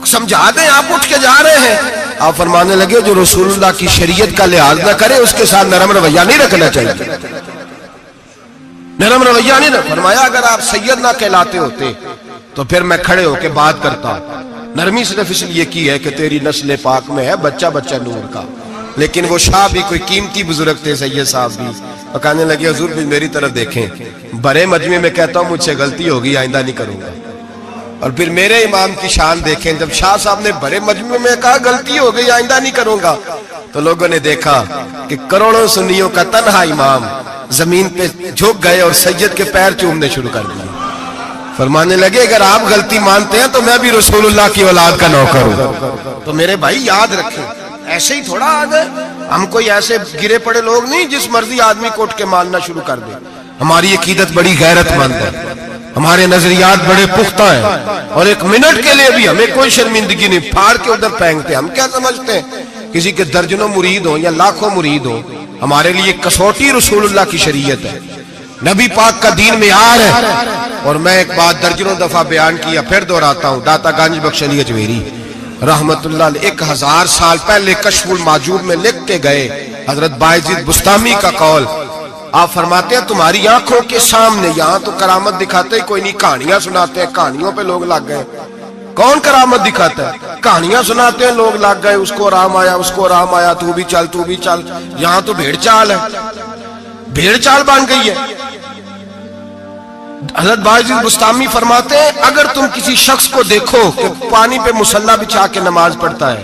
سمجھا دیں، آپ اٹھ کے جا رہے ہیں۔ آپ فرمانے لگے جو رسول اللہ کی شریعت کا لحاظ نہ کرے اس کے ساتھ نرم رویہ نہیں رکھنا چاہیے، نرم رویہ نہیں رکھنا۔ فرمایا اگر آپ سید نہ کہلاتے ہوتے تو پھر میں کھڑے ہو کے بات کرتا، نرمی صرف اس لیے کی ہے کہ تیری نسل پاک میں ہے بچہ بچہ نور کا۔ لیکن وہ شاہ بھی کوئی قیمتی بزرگ تھے، سید صاحب بھی، اور کہنے لگے حضور بھی میری طرف دیکھیں، بڑے مجمع میں کہتا ہوں مجھ سے غلطی ہوگی، آئندہ نہیں کروں گا، اور پھر میرے امام کی شان دیکھیں، جب شاہ صاحب نے بڑے مجمع میں کہا غلطی ہو گئی آئندہ نہیں کروں گا، تو لوگوں نے دیکھا کہ کروڑوں سنیوں کا تنہا امام زمین پہ جھک گئے اور سید کے پیر چومنے شروع کر دیے۔ فرمانے لگے اگر آپ غلطی مانتے ہیں تو میں بھی رسول اللہ کی اولاد کا نوکر ہوں۔ تو میرے بھائی یاد رکھیں، ایسے ہی تھوڑا آ گئے ہم، کوئی ایسے گرے پڑے لوگ نہیں جس مرضی آدمی کو اٹھ کے ماننا شروع کر دے۔ ہماری عقیدت بڑی غیرت مند ہے، ہمارے نظریات بڑے پختہ ہیں، اور ایک منٹ کے لیے بھی ہمیں کوئی شرمندگی نہیں، پھاڑ کے ادھر پھینکتے۔ ہم کیا سمجھتے ہیں کسی کے درجنوں مرید ہوں یا لاکھوں مرید ہوں، ہمارے لیے کسوٹی رسول اللہ کی شریعت ہے، نبی پاک کا دین معیار ہے۔ اور میں ایک بات درجنوں دفعہ بیان کیا، پھر دہراتا ہوں، داتا گنج بخش علی اجمیری رحمت اللہ علیہ 1000 سال پہلے کشف الماجوب میں لکھ کے گئے، حضرت باعزید بستامی کا قول، آپ فرماتے ہیں تمہاری آنکھوں کے سامنے، یہاں تو کرامت دکھاتے کوئی نہیں، کہانیاں سناتے ہیں، کہانیوں پہ لوگ لگ گئے۔ کون کرامت دکھاتا ہے؟ کہانیاں سناتے ہیں، لوگ لگ گئے، اس کو آرام آیا، اس کو آرام آیا، تو بھی چل تو بھی چل۔ یہاں تو بھیڑ چال ہے، بھیڑ چال بن گئی ہے۔ حضرت باعزید بستامی فرماتے ہیں اگر تم کسی شخص کو دیکھو کہ پانی پہ مصلی بچھا کے نماز پڑھتا ہے،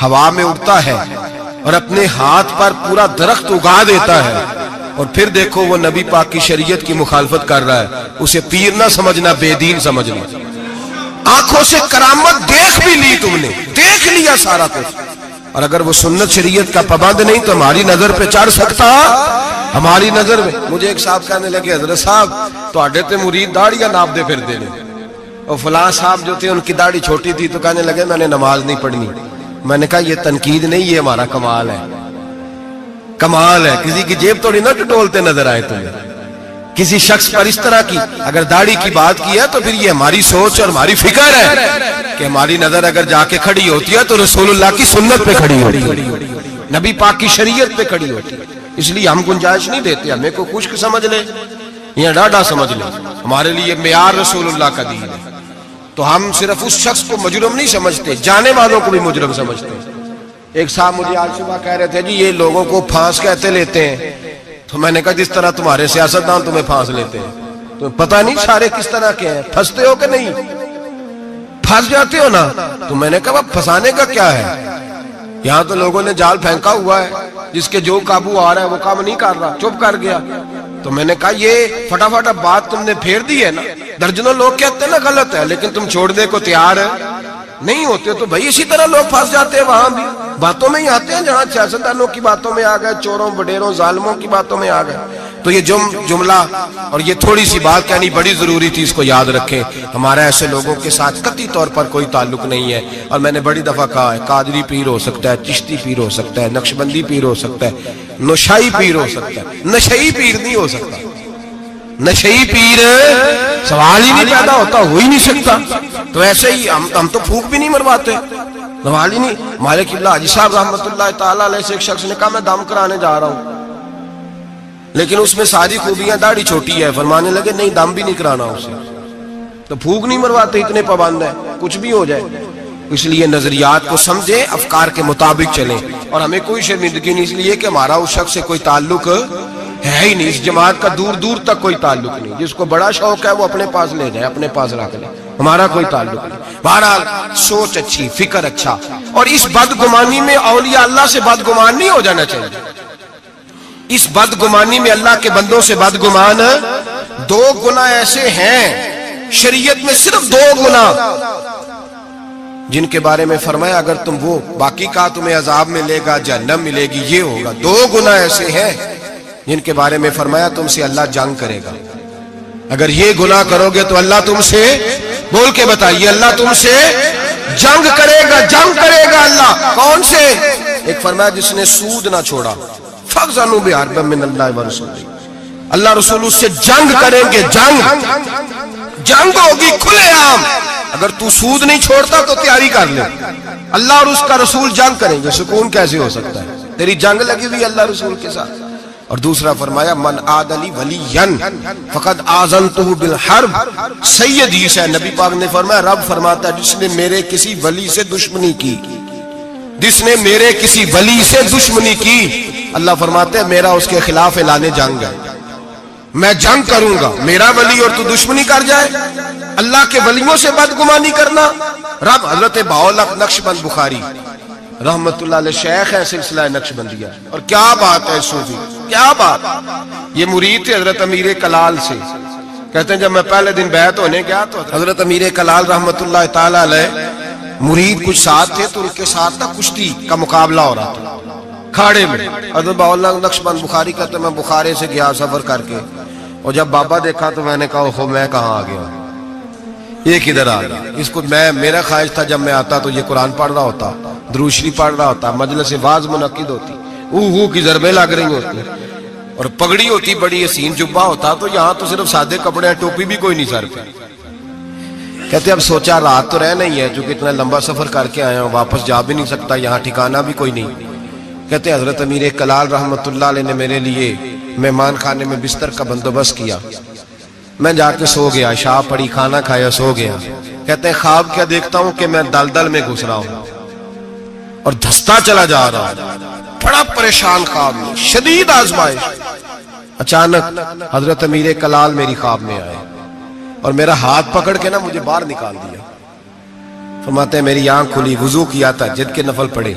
ہوا میں اڑتا ہے اور اپنے ہاتھ پر پورا درخت اگا دیتا ہے، اور پھر دیکھو وہ نبی پاک کی شریعت کی مخالفت کر رہا ہے، اسے پیر نہ سمجھنا، بے دین سمجھنا۔ آنکھوں سے کرامت دیکھ بھی لی، تم نے دیکھ لیا سارا کچھ، اور اگر وہ سنت شریعت کا پابند نہیں تو ہماری نظر پہ چڑھ سکتا، ہماری نظر میں۔ مجھے ایک صاحب کہنے لگے حضرت صاحب تواڈے تے مرید داڑیاں ناپ دے پھر دے نے، اور فلاں صاحب جو تھے ان کی داڑھی چھوٹی تھی، تو کہنے لگے میں نے نماز نہیں پڑھنی۔ میں نے کہا یہ تنقید نہیں، یہ ہمارا کمال ہے، کمال ہے، کسی کی جیب توڑی نہ ٹٹولتے نظر آئے تمہیں، کسی شخص پر اس طرح کی اگر داڑھی کی بات کی ہے تو پھر یہ ہماری سوچ اور ہماری فکر ہے۔ کہ ہماری نظر اگر جا کے کھڑی ہوتی ہے تو رسول اللہ کی سنت پہ کھڑی ہوتی ہے، نبی پاک کی شریعت پہ کھڑی ہوتی ہے. اس لیے ہم گنجائش نہیں دیتے. ہمیں کو خشک سمجھ لے یا ڈاڈا سمجھ لے، ہمارے لیے معیار رسول اللہ کا دین ہے. تو ہم صرف اس شخص کو مجرم نہیں سمجھتے، جانے والوں کو بھی مجرم سمجھتے ہیں. ایک صاحب مجھے آج صبح کہہ رہے تھے جی یہ لوگوں کو پھانس کہتے لیتے ہیں. تو میں نے کہا جس طرح تمہارے سیاستدان تمہیں پھانس لیتے ہیں. تمہیں پتہ نہیں سارے کس طرح کے ہیں، پھنستے ہو کہ نہیں؟ پھنس جاتے ہو نا. تو میں نے کہا پھنسانے کا کیا ہے؟ یہاں تو لوگوں نے جال پھینکا ہوا ہے، جس کے جو قابو آ رہا ہے وہ کام نہیں کر رہا، چپ کر گیا. تو میں نے کہا یہ فٹافٹ بات تم نے پھیر دی ہے نا. درجنوں لوگ کہتے ہیں نا غلط ہے، لیکن تم چھوڑنے کو تیار نہیں ہوتے. تو بھائی اسی طرح لوگ پھنس جاتے ہیں وہاں بھی، باتوں میں ہی آتے ہیں. جہاں سیاستدانوں کی باتوں میں آ گئے، چوروں بڈیروں ظالموں کی باتوں میں آ گئے. تو یہ جملہ اور یہ تھوڑی سی بات کہنی بڑی ضروری تھی، اس کو یاد رکھیں. ہمارا ایسے لوگوں کے ساتھ قطعی طور پر کوئی تعلق نہیں ہے. اور میں نے بڑی دفعہ کہا ہے، قادری پیر ہو سکتا ہے، چشتی پیر ہو سکتا ہے، نقشبندی پیر ہو سکتا ہے، نوشائی پیر ہو سکتا ہے، نشئی پیر نہیں ہو سکتا. نشئی پیر سوال ہی نہیں پیدا ہوتا، ہو ہی نہیں سکتا. تو ایسے ہی ہم تو پھوک بھی نہیں مرواتے، سوال ہی نہیں. مالک اللہ حاجی صاحب رحمت اللہ تعالیٰ علیہ سے ایک شخص نے کہا میں دم کرانے جا رہا ہوں، لیکن اس میں ساری خوبیاں، داڑھی چھوٹی ہے. فرمانے لگے نہیں دم بھی نہیں کرانا اسے. تو پھوک نہیں مرواتے، اتنے پابند ہیں کچھ بھی ہو جائے. اس لیے نظریات کو سمجھیں، افکار کے مطابق چلیں. اور ہمیں کوئی شرمندگی نہیں، اس لیے کہ ہمارا اس شخص سے کوئی تعلق ہے ہی نہیں. اس جماعت کا دور دور تک کوئی تعلق نہیں. جس کو بڑا شوق ہے وہ اپنے پاس لے جائے، اپنے پاس رکھ لے، ہمارا کوئی تعلق نہیں. بہرحال سوچ اچھی، فکر اچھا. اور اس بدگمانی میں اولیاء اللہ سے بدگمان نہیں ہو جانا چاہیے. اس بدگمانی میں اللہ کے بندوں سے بدگمان. 2 گناہ ایسے ہیں شریعت میں، صرف 2 گناہ جن کے بارے میں فرمایا اگر تم وہ باقی کا تمہیں عذاب ملے گا، جہنم ملے گی، یہ ہوگا. 2 گناہ ایسے ہیں جن کے بارے میں فرمایا تم سے اللہ جنگ کرے گا. اگر یہ گناہ کرو گے تو اللہ تم سے، بول کے بتائیے، اللہ تم سے جنگ کرے گا. جنگ کرے گا اللہ کون سے؟ ایک فرمایا جس نے سود نہ چھوڑا، فَأْذَنُوا بِحَرْبٍ مِّنَ اللَّهِ وَرَسُولِهِ. اللہ رسول اس سے جنگ کریں گے. جنگ ہوگی کھلے عام. اگر تو سود نہیں چھوڑتا تو تیاری کر لے، اللہ اور اس کا رسول جنگ کریں گے. سکون کیسے ہو سکتا ہے؟ تیری جنگ لگی ہوئی اللہ رسول کے ساتھ. اور دوسرا فرمایا من عاد لی ولیا فقد آذنتہ بالحرب. سید حدیث ہے، نبی پاک نے فرمایا، رب فرماتا ہے جس نے میرے کسی ولی سے دشمنی کی، جس نے میرے کسی ولی سے دشمنی کی، اللہ فرماتے ہیں میرا اس کے خلاف اعلان جنگ ہے، میں جنگ کروں گا. میرا ولی اور تو دشمنی کر جائے، اللہ کے ولیوں سے بدگمانی کرنا. رب حضرت بہاءالحق نقشبند بخاری رحمت اللہ علیہ شیخ ہے سلسلہ نقشبندیہ. اور کیا بات ہے صوفی، کیا بات. یہ مرید تھے حضرت امیر کلال سے. کہتے ہیں جب میں پہلے دن بیعت ہونے گیا تو حضرت امیر کلال رحمت اللہ تعالی علیہ مرید کچھ ساتھ تھے، تو ان کے ساتھ نا کشتی کا مقابلہ ہو رہا تھا کھاڑے میں. حضرت بہاءالحق نقشبند بخاری کہتے ہیں میں بخارے سے گیا سفر کر کے، اور جب بابا دیکھا تو میں نے کہا اوہو میں کہاں آ گیا، یہ کدھر آ گیا. اس کو میرا خواہش تھا جب میں آتا تو یہ قرآن پڑھ رہا ہوتا، درود شریف پڑھ رہا ہوتا، مجلس واعظ منعقد ہوتی، اوہ کی ضربیں لگ رہی ہوتی، اور پگڑی ہوتی، بڑی حسین جبہ ہوتا. تو یہاں تو صرف سادے کپڑے ہیں، ٹوپی بھی کوئی نہیں سر پہ. کہتے اب سوچا رات تو رہ نہیں ہے، چونکہ اتنا لمبا سفر کر کے آیا ہوں، واپس جا بھی نہیں سکتا، یہاں ٹھکانہ بھی کوئی نہیں. کہتے حضرت امیر کلال رحمت اللہ علیہ نے میرے لیے مہمان خانے میں بستر کا بندوبست کیا. میں جا کے سو گیا، عشاء پڑی، کھانا کھایا، سو گیا. کہتے ہیں خواب کیا دیکھتا ہوں کہ میں دلدل میں گھس رہا ہوں اور دھستا چلا جا رہا ہوں، بڑا پریشان خواب میں، شدید آزمائش. اچانک حضرت امیر کلال میری خواب میں آئے اور میرا ہاتھ پکڑ کے نا مجھے باہر نکال دیا. فرماتے ہیں میری آنکھ کھلی، وضو کیا تھا، جد کے نفل پڑے.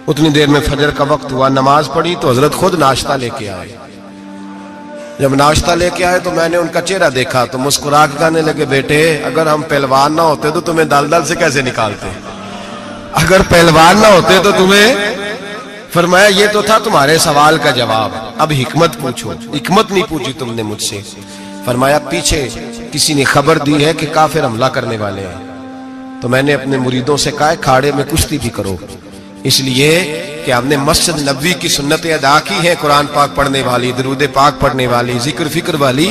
اتنی دیر میں فجر کا وقت ہوا، نماز پڑھی تو حضرت خود ناشتہ لے کے آئے. جب ناشتہ لے کے آئے تو میں نے ان کا چہرہ دیکھا تو مسکرا کے کہنے لگے بیٹے اگر ہم پہلوان نہ ہوتے تو تمہیں دلدل سے کیسے نکالتے، اگر پہلوان نہ ہوتے تو تمہیں. فرمایا یہ تو تھا تمہارے سوال کا جواب، اب حکمت پوچھو. حکمت نہیں پوچھی تم نے مجھ سے. فرمایا پیچھے کسی نے خبر دی ہے کہ کافر حملہ کرنے والے ہیں، تو میں نے اپنے مریدوں سے کہا کھاڑے میں کشتی بھی کرو، اس لیے کہ ہم نے مسجد نبوی کی سنتیں ادا کی ہیں، قرآن پاک پڑھنے والی، درود پاک پڑھنے والی، ذکر فکر والی.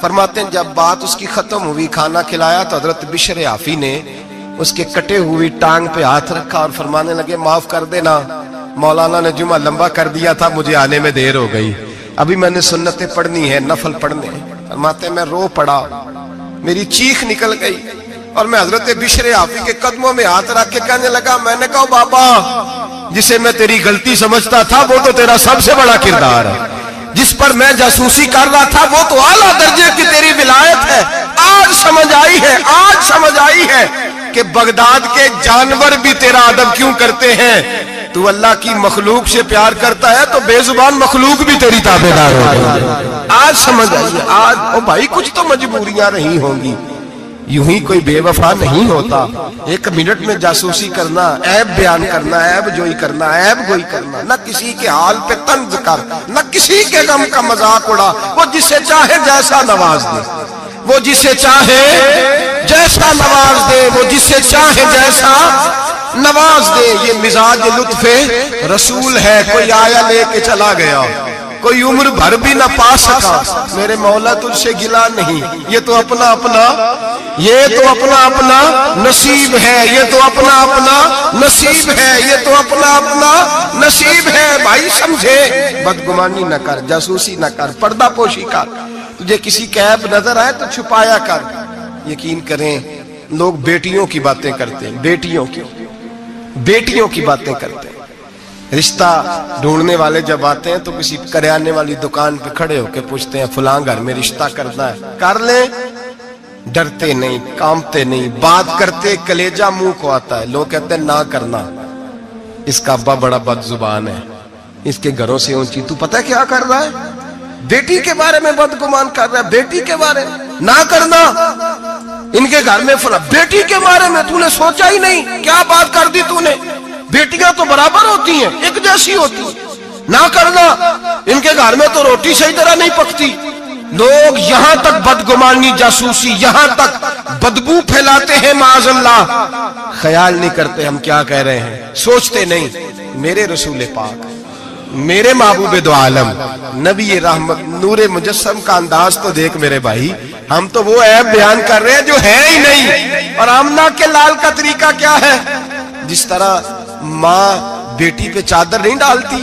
فرماتے ہیں جب بات اس کی ختم ہوئی، کھانا کھلایا تو حضرت بشر عافی نے اس کے کٹے ہوئی ٹانگ پہ ہاتھ رکھا اور فرمانے لگے معاف کر دینا، مولانا نے جمعہ لمبا کر دیا تھا، مجھے آنے میں دیر ہو گئی، ابھی میں نے سنتیں پڑھنی ہے، نفل پڑھنے ہیں۔ فرماتے ہیں میں رو پڑا، میری چیخ نکل گئی اور میں حضرت بشر عافی کے قدموں میں ہاتھ رکھ کے کہنے لگا، میں نے کہا بابا جسے میں تیری غلطی سمجھتا تھا وہ تو تیرا سب سے بڑا کردار ہے، جس پر میں جاسوسی کر رہا تھا وہ تو اعلیٰ درجے کی تیری ولایت ہے، آج سمجھ آئی ہے کہ بغداد کے جانور بھی تیرا ادب کیوں کرتے ہیں، تو اللہ کی مخلوق سے پیار کرتا ہے تو بے زبان مخلوق بھی تیری تابعدار ہو گئی۔ آج سمجھ آئی ہے، آج او بھائی کچھ تو مجبوریاں رہی ہوں گی، یوں ہی کوئی بے وفا نہیں ہوتا۔ ایک منٹ میں جاسوسی کرنا، عیب بیان کرنا، عیب جوئی کرنا، عیب گوئی کرنا، نہ کسی کے حال پہ طنز کر، نہ کسی کے غم کا مذاق اڑا، وہ جسے چاہے جیسا نواز دے، وہ جسے چاہے جیسا نواز دے، وہ جسے چاہے جیسا نواز دے۔ یہ مزاج لطف رسول ہے، کوئی آیا لے کے چلا گیا، کوئی عمر بھر بھی نہ پا سکا، میرے مولا تجھ سے گلا نہیں، یہ تو اپنا اپنا نصیب ہے، یہ تو اپنا نصیب ہے، یہ تو اپنا نصیب ہے۔ بھائی سمجھے، بدگمانی نہ کر، جاسوسی نہ کر، پردہ پوشی کر، تجھے کسی کا عیب نظر آئے تو چھپایا کر۔ یقین کریں لوگ بیٹیوں کی باتیں کرتے ہیں، بیٹیوں کی باتیں کرتے ہیں۔ رشتہ ڈھونڈنے والے جب آتے ہیں تو کسی کریانے والی دکان پہ کھڑے ہو کے پوچھتے ہیں فلاں گھر میں رشتہ کرنا ہے، کر لیں، ڈرتے نہیں، کانپتے نہیں، بات کرتے کلیجہ منہ کو آتا ہے، لوگ کہتے ہیں نہ کرنا، اس کا ابا بڑا بد زبان ہے، اس کے گھروں سے اونچی، تو پتہ کیا کر رہا ہے؟ بیٹی کے بارے میں بدگمان کر رہا ہے، بیٹی کے بارے میں نہ کرنا، ان کے گھر میں فلاں، بیٹی کے بارے میں تو نے سوچا ہی نہیں، کیا بات کر دی تو نے؟ بیٹیاں تو برابر ہوتی ہیں، ایک جیسی ہوتی ہیں، نہ کرنا، ان کے گھر میں تو روٹی صحیح طرح نہیں پکتی۔ لوگ یہاں تک بدگمانی، جاسوسی، یہاں تک بدبو پھیلاتے ہیں معاذ اللہ، خیال نہیں کرتے ہم کیا کہہ رہے ہیں، سوچتے نہیں۔ میرے رسول پاک، میرے محبوب دو عالم، نبی رحمت، نور مجسم کا انداز تو دیکھ میرے بھائی، ہم تو وہ عیب بیان کر رہے ہیں جو ہے ہی نہیں۔ اور آمنہ کے لال کا طریقہ کیا ہے؟ جس طرح ماں بیٹی پہ چادر نہیں ڈالتی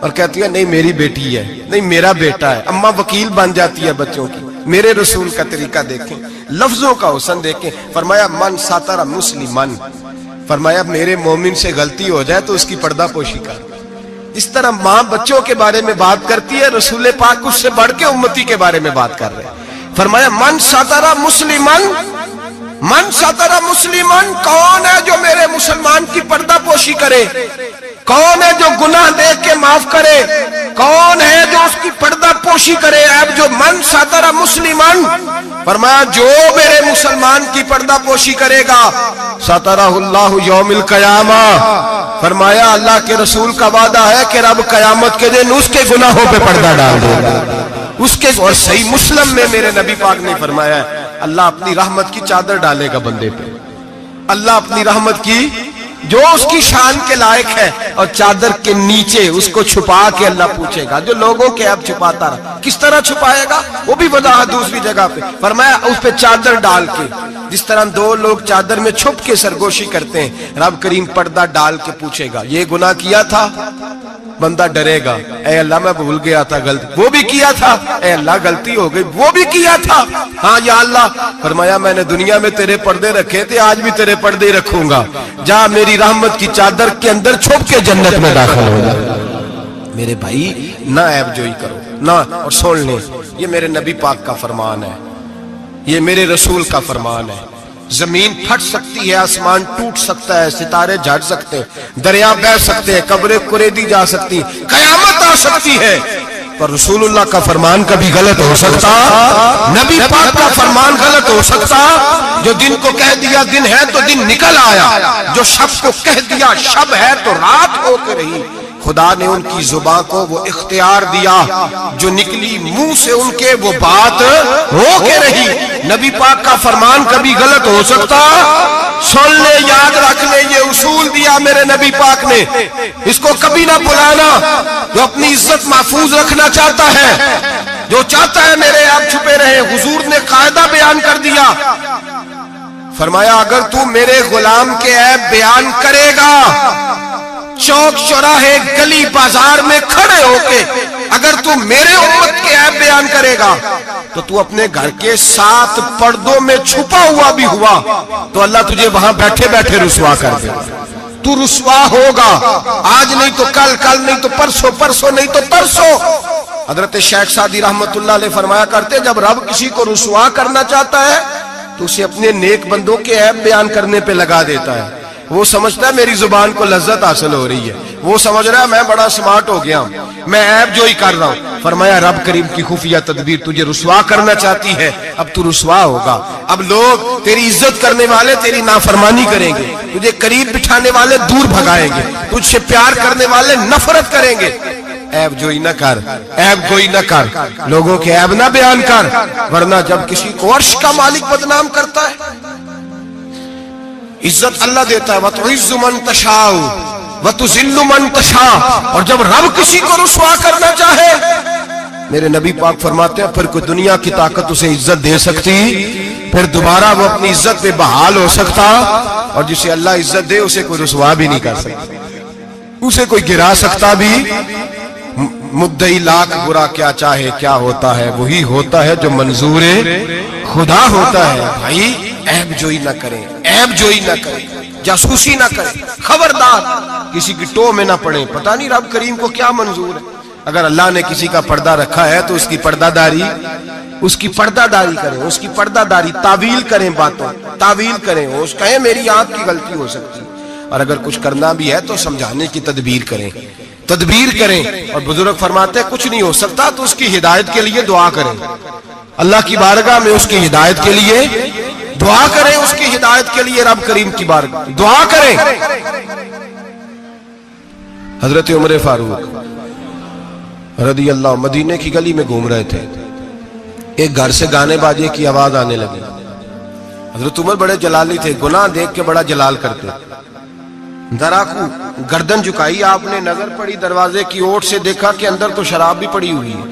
اور کہتی ہے نہیں میری بیٹی ہے، نہیں میرا بیٹا ہے، اماں وکیل بن جاتی ہے بچوں کی، میرے رسول کا طریقہ دیکھیں، لفظوں کا حسن دیکھیں۔ فرمایا من ساتر مسلمن، فرمایا میرے مومن سے غلطی ہو جائے تو اس کی پردہ پوشی کر۔ اس طرح ماں بچوں کے بارے میں بات کرتی ہے، رسول پاک اس سے بڑھ کے امتی کے بارے میں بات کر رہے ہیں۔ فرمایا من ساتر مسلمن، من ساتر مسلمن، کون ہے جو میرے مسلمان کی پردہ پوشی کرے؟ کون ہے جو گناہ دیکھ کے معاف کرے؟ کون ہے جو اس کی پردہ پوشی کرے؟ اب جو من ساتر مسلمن، فرمایا جو میرے مسلمان کی پردہ پوشی کرے گا ساترہ اللہ یوم القیامہ، فرمایا اللہ کے رسول کا وعدہ ہے کہ رب قیامت کے دن اس کے گناہوں پہ پردہ ڈال دے گا، اس کے۔ اور صحیح مسلم میں میرے نبی پاک نے فرمایا ہے اللہ اپنی رحمت کی چادر ڈالے گا بندے پہ، اللہ اپنی رحمت کی جو اس کی شان کے لائق ہے، اور چادر کے نیچے اس کو چھپا کے اللہ پوچھے گا جو لوگوں کے اب چھپاتا رہا، کس طرح چھپائے گا وہ بھی وضاحت دوسری جگہ پہ۔ فرمایا اس پہ چادر ڈال کے، جس طرح دو لوگ چادر میں چھپ کے سرگوشی کرتے ہیں، رب کریم پردہ ڈال کے پوچھے گا یہ گناہ کیا تھا؟ بندہ ڈرے گا، اے اللہ میں بھول گیا تھا، غلطی، وہ بھی کیا تھا، اے اللہ غلطی ہو گئی، وہ بھی کیا تھا، ہاں یا اللہ۔ فرمایا میں نے دنیا میں تیرے پردے رکھے تھے، آج بھی تیرے پردے رکھوں گا، جا میری رحمت کی چادر کے اندر چھپ کے جنت میں داخل ہو جا۔ میرے بھائی نہ عیب جوئی کرو، نہ، اور سن لیں یہ میرے نبی پاک کا فرمان ہے، یہ میرے رسول کا فرمان ہے۔ زمین پھٹ سکتی ہے، آسمان ٹوٹ سکتا ہے، ستارے جھڑ سکتے ہیں، دریا بہہ سکتے ہیں، قبریں کریدی جا سکتی، قیامت آ سکتی ہے، پر رسول اللہ کا فرمان کبھی غلط ہو سکتا، نبی پاک کا فرمان غلط ہو سکتا۔ جو دن کو کہہ دیا دن ہے تو دن نکل آیا، جو شب کو کہہ دیا شب ہے تو رات ہو کے رہی۔ خدا نے ان کی زبان کو وہ اختیار دیا، جو نکلی منہ سے ان کے وہ بات ہو کے رہی۔ نبی پاک کا فرمان کبھی غلط ہو سکتا، سن لے، یاد رکھ لے، یہ اصول دیا میرے نبی پاک نے، اس کو کبھی نہ بھلانا۔ جو اپنی عزت محفوظ رکھنا چاہتا ہے جو چاہتا ہے میرے عیب چھپے رہے۔ حضور نے قاعدہ بیان کر دیا، فرمایا اگر تو میرے غلام کے عیب بیان کرے گا، چوک چوراہے گلی بازار میں کھڑے ہو کے اگر تو میرے امت کے عیب بیان کرے گا تو تو اپنے گھر کے 7 پردوں میں چھپا ہوا بھی ہوا تو اللہ تجھے وہاں بیٹھے بیٹھے رسوا کر دے۔ تو رسوا ہوگا، آج نہیں تو کل، کل نہیں تو پرسوں، پرسوں نہیں تو ترسوں۔ حضرت شیخ سعدی رحمت اللہ علیہ فرمایا کرتے جب رب کسی کو رسوا کرنا چاہتا ہے تو اسے اپنے نیک بندوں کے عیب بیان کرنے پہ لگا دیتا ہے۔ وہ سمجھتا ہے میری زبان کو لذت حاصل ہو رہی ہے، وہ سمجھ رہا ہے میں بڑا سمارٹ ہو گیا ہوں، میں عیب جو ہی کر رہا ہوں۔ فرمایا رب کریم کی خفیہ تدبیر تجھے رسوا کرنا چاہتی ہے، اب تو رسوا ہوگا۔ اب لوگ تیری عزت کرنے والے تیری نافرمانی کریں گے، تجھے قریب بٹھانے والے دور بھگائیں گے، تجھ سے پیار کرنے والے نفرت کریں گے۔ عیب جوئی نہ کر، عیب گوئی نہ کر، لوگوں کے عیب نہ بیان کر، ورنہ جب کسی کو عرش کا مالک بدنام کرتا ہے، عزت اللہ دیتا ہے وَتُعِزُّ مَن تَشَاءُ وَتُذِلُّ مَن تَشَاءُ، اور جب رب کسی کو رسوا کرنا چاہے میرے نبی پاک فرماتے ہیں پھر کوئی دنیا کی طاقت اسے عزت دے سکتی، پھر دوبارہ وہ اپنی عزت پہ بحال ہو سکتا، اور جسے اللہ عزت دے اسے کوئی رسوا بھی نہیں کر سکتا، اسے کوئی گرا سکتا بھی۔ مدعی لاکھ برا کیا چاہے کیا ہوتا ہے، وہی ہوتا ہے جو منظور خدا ہوتا ہے۔ بھائی عیب جوئی نہ کریں، عیب جوئی نہ کریں، جاسوسی نہ کریں، خبردار کسی کی ٹو میں نہ پڑیں، پتہ نہیں رب کریم کو کیا منظور ہے۔ اگر اللہ نے کسی کا پردہ رکھا ہے تو اس کی پردہ داری کریں، اس کی پردہ داری، تعویل کریں، باتوں تعویل کریں، اس کہیں میری آنکھ کی غلطی ہو سکتی، اور اگر کچھ کرنا بھی ہے تو سمجھانے کی تدبیر کریں، اور بزرگ فرماتے ہیں کچھ نہیں ہو سکتا تو اس کی ہدایت کے لیے دعا کریں، اللہ کی بارگاہ میں اس کی ہدایت کے لیے دعا کریں، اس کی ہدایت کے لیے رب کریم کی بارگاہ دعا کریں۔ حضرت عمر فاروق رضی اللہ مدینے کی گلی میں گھوم رہے تھے، ایک گھر سے گانے باجے کی آواز آنے لگی۔ حضرت عمر بڑے جلالی تھے، گناہ دیکھ کے بڑا جلال کرتے، ذرا کو گردن جھکائی، آپ نے نظر پڑی دروازے کی اوٹ سے، دیکھا کہ اندر تو شراب بھی پڑی ہوئی ہے۔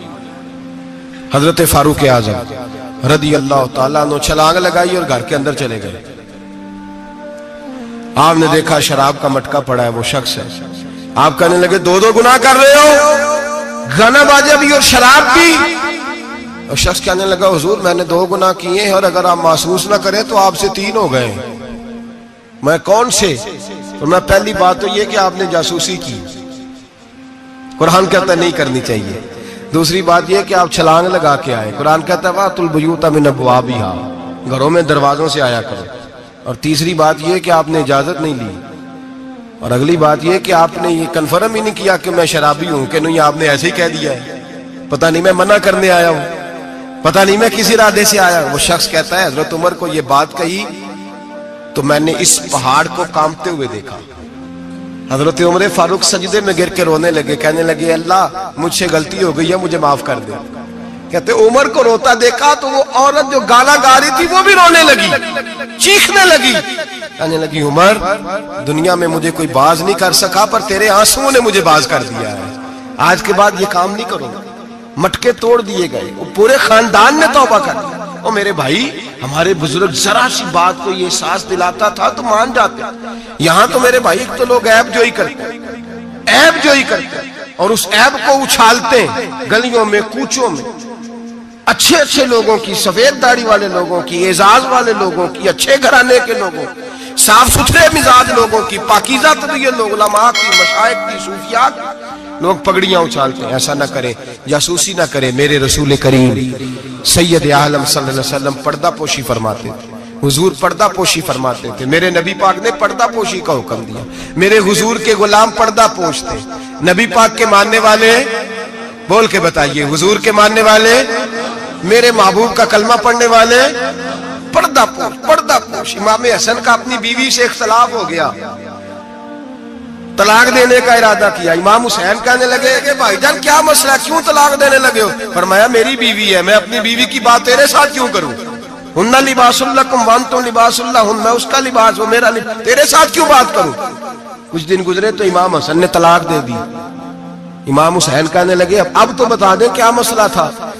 حضرت فاروق اعظم رضی اللہ تعالیٰ عنہ چھلانگ لگائی اور گھر کے اندر چلے گئے۔ آپ نے دیکھا شراب کا مٹکا پڑا ہے، وہ شخص ہے۔ آپ کہنے لگے دو گناہ کر رہے ہو، گانا باجا بھی اور شراب بھی۔ اور شخص کہنے لگا حضور میں نے 2 گناہ کیے ہیں، اور اگر آپ محسوس نہ کریں تو آپ سے 3 ہو گئے۔ میں کون سے؟ اور میں پہلی بات تو یہ کہ آپ نے جاسوسی کی، قرآن کہتا ہے نہیں کرنی چاہیے۔ دوسری بات یہ کہ آپ چھلانگ لگا کے آئے، قرآن کہتا ہے وَأْتُوا الْبُيُوتَ مِنْ أَبْوَابِهَا، گھروں میں دروازوں سے آیا کرو۔ اور تیسری بات یہ کہ آپ نے اجازت نہیں لی۔ اور اگلی بات یہ کہ آپ نے یہ کنفرم ہی نہیں کیا کہ میں شرابی ہوں کہ نہیں، آپ نے ایسے ہی کہہ دیا ہے، پتہ نہیں میں منع کرنے آیا ہوں، پتہ نہیں میں کسی ارادے سے آیا ہوں۔ وہ شخص کہتا ہے حضرت عمر کو یہ بات کہی تو میں نے اس پہاڑ کو کانپتے ہوئے دیکھا۔ حضرت عمر فاروق سجدے میں گر کے رونے لگے، کہنے لگے اللہ مجھ سے غلطی ہو گئی ہے، مجھے معاف کر دے۔ کہتے عمر کو روتا دیکھا تو وہ عورت جو گالا گا رہی تھی وہ بھی رونے لگی، چیخنے لگی، کہنے لگی عمر دنیا میں مجھے کوئی باز نہیں کر سکا پر تیرے آنسوؤں نے مجھے باز کر دیا ہے، آج کے بعد یہ کام نہیں کروں گا۔ مٹکے توڑ دیے گئے، وہ پورے خاندان نے توبہ کر دیا۔ اور میرے بھائی ہمارے بزرگ ذرا سی بات کو یہ احساس دلاتا تھا تو مان جاتے، یہاں تو میرے بھائی تو لوگ عیب جوئی کرتے اور اس عیب کو اچھالتے ہیں گلیوں میں، کوچوں میں، اچھے لوگوں کی، سفید داڑھی والے لوگوں کی، اعزاز والے لوگوں کی، اچھے گھرانے کے لوگوں کی، صاف ستھرے مزاج لوگوں کی، پاکیزہ طبیعت لوگ، علماء کی، مشائخ کی، صوفیاء کی، لوگ پگڑیاں اچھالتے ہیں۔ ایسا نہ کریں، جاسوسی نہ کریں۔ میرے رسول کریم سید عالم صلی اللہ علیہ وسلم پردہ پوشی فرماتے تھے، حضور پردہ پوشی فرماتے تھے، میرے نبی پاک نے پردہ پوشی کا حکم دیا۔ میرے حضور کے غلام پردہ پوشتے، نبی پاک کے ماننے والے بول کے بتائیے، حضور کے ماننے والے، میرے محبوب کا کلمہ پڑھنے والے پردہ پوش۔ امام حسن کا اپنی بیوی سے اختلاف ہو گیا، طلاق دینے کا ارادہ کیا۔ امام حسین کہنے لگے کہ بھائی جان کیا مسئلہ، کیوں طلاق دینے لگے ہو؟ فرمایا میری بیوی ہے، میں اپنی بیوی کی بات تیرے ساتھ کیوں کروں؟ ہن لباس لکم وانتم لباس لہن، میں اس کا لباس ہوں، میرا لباس، تیرے ساتھ کیوں بات کروں؟ کچھ دن گزرے تو امام حسن نے طلاق دے دی۔ امام حسین کہنے لگے اب تو بتا دیں کیا مسئلہ تھا؟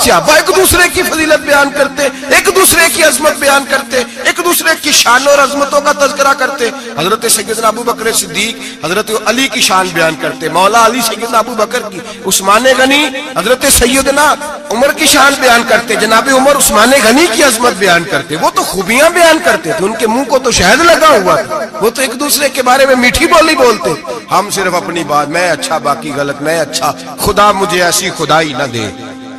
صحابہ ایک دوسرے کی فضیلت بیان کرتے, ایک دوسرے کی عظمت بیان کرتے, ایک دوسرے کی شان اور عظمتوں کا تذکرہ کرتے. حضرت سیدنا ابو بکر صدیق حضرت علی کی شان بیان کرتے, مولا علی سیدنا ابو بکر کی, عثمان غنی حضرت سیدنا عمر کی شان بیان کرتے, جناب عمر عثمان غنی کی عظمت بیان کرتے. وہ تو خوبیاں بیان کرتے تھے, ان کے منہ کو تو شہد لگا ہوا تھا, وہ تو ایک دوسرے کے بارے میں میٹھی بولی بولتے. ہم صرف اپنی بات, میں اچھا باقی غلط, میں اچھا, خدا مجھے ایسی خدائی نہ دے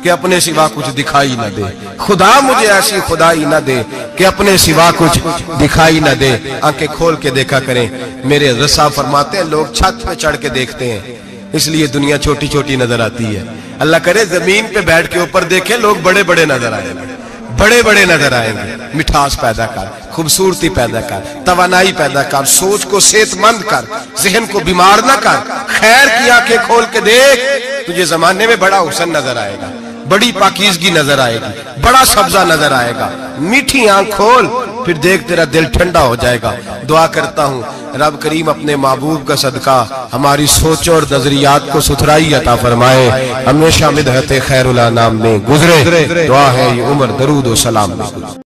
کہ اپنے سوا کچھ دکھائی نہ دے, خدا مجھے ایسی خدائی نہ دے کہ اپنے سوا کچھ دکھائی نہ دے. آنکھیں کھول کے دیکھا کریں. میرے رسا فرماتے ہیں لوگ چھت پہ چڑھ کے دیکھتے ہیں, اس لیے دنیا چھوٹی چھوٹی نظر آتی ہے. اللہ کرے زمین پہ بیٹھ کے اوپر دیکھیں, لوگ بڑے بڑے نظر آئیں گے, بڑے بڑے نظر آئیں گے. مٹھاس پیدا کر, خوبصورتی پیدا کر, توانائی پیدا کر, سوچ کو صحت مند کر, ذہن کو بیمار نہ کر. خیر کی آنکھیں کھول کے دیکھ, تجھے زمانے میں بڑا حسن نظر آئے گا, بڑی پاکیزگی نظر آئے گی, بڑا سبزہ نظر آئے گا. میٹھی آنکھ کھول, پھر دیکھ تیرا دل ٹھنڈا ہو جائے گا. دعا کرتا ہوں رب کریم اپنے محبوب کا صدقہ ہماری سوچوں اور نظریات کو ستھرائی عطا فرمائے, ہمیشہ مدحت خیر الانام میں گزرے. دعا ہے یہ عمر درود و سلام میں.